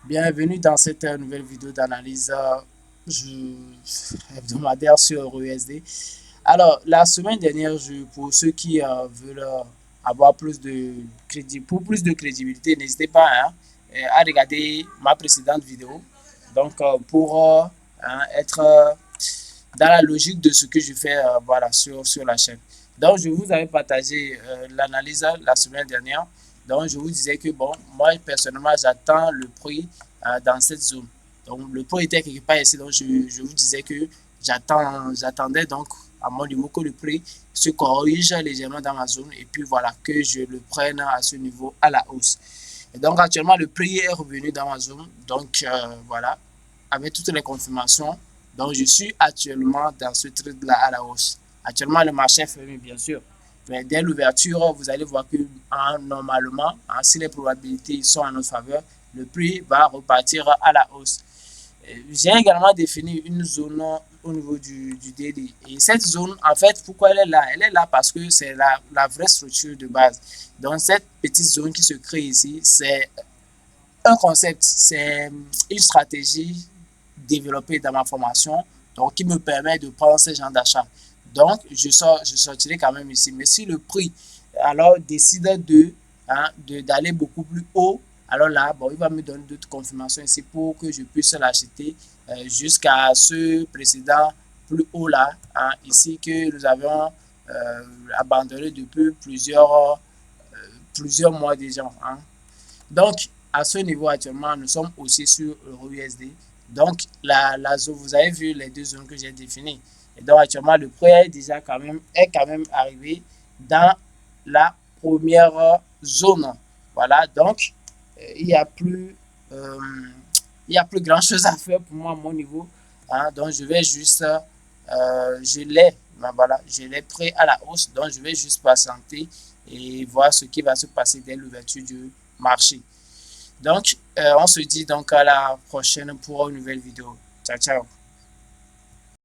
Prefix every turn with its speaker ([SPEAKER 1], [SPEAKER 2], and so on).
[SPEAKER 1] Bienvenue dans cette nouvelle vidéo d'analyse hebdomadaire sur USD. Alors, la semaine dernière, pour ceux qui veulent avoir plus de pour plus de crédibilité, n'hésitez pas à regarder ma précédente vidéo. Donc, pour être dans la logique de ce que je fais voilà, sur la chaîne. Donc, je vous avais partagé l'analyse la semaine dernière. Donc, je vous disais que, bon, moi, personnellement, j'attends le prix dans cette zone. Donc, le prix était quelque part ici. Donc, je vous disais que j'attendais donc à mon niveau que le prix se corrige légèrement dans ma zone et puis voilà, que je le prenne à ce niveau à la hausse. Et donc, actuellement, le prix est revenu dans ma zone. Donc, voilà, avec toutes les confirmations. Donc, je suis actuellement dans ce trade-là à la hausse. Actuellement, le marché est fermé, bien sûr. Mais dès l'ouverture, vous allez voir que normalement, si les probabilités sont en notre faveur, le prix va repartir à la hausse. J'ai également défini une zone au niveau du daily. Et cette zone, en fait, pourquoi elle est là? Elle est là parce que c'est la vraie structure de base. Donc, cette petite zone qui se crée ici, c'est un concept, c'est une stratégie développée dans ma formation, donc qui me permet de prendre ce genre d'achat. Donc, je sortirai quand même ici. Mais si le prix, alors, décide d'aller beaucoup plus haut, alors là, bon, il va me donner d'autres confirmations ici pour que je puisse l'acheter jusqu'à ce précédent plus haut là, ici que nous avons abandonné depuis plusieurs mois déjà. Donc, à ce niveau actuellement, nous sommes aussi sur EURUSD. Donc, la zone, vous avez vu les deux zones que j'ai définies. Et donc, actuellement, le prix est quand même arrivé dans la première zone. Voilà, donc, il n'y a plus, euh, il y a plus grand chose à faire pour moi à mon niveau. Donc, je vais juste, voilà, je l'ai prêt à la hausse. Donc, je vais juste patienter et voir ce qui va se passer dès l'ouverture du marché. Donc, on se dit donc à la prochaine pour une nouvelle vidéo. Ciao, ciao.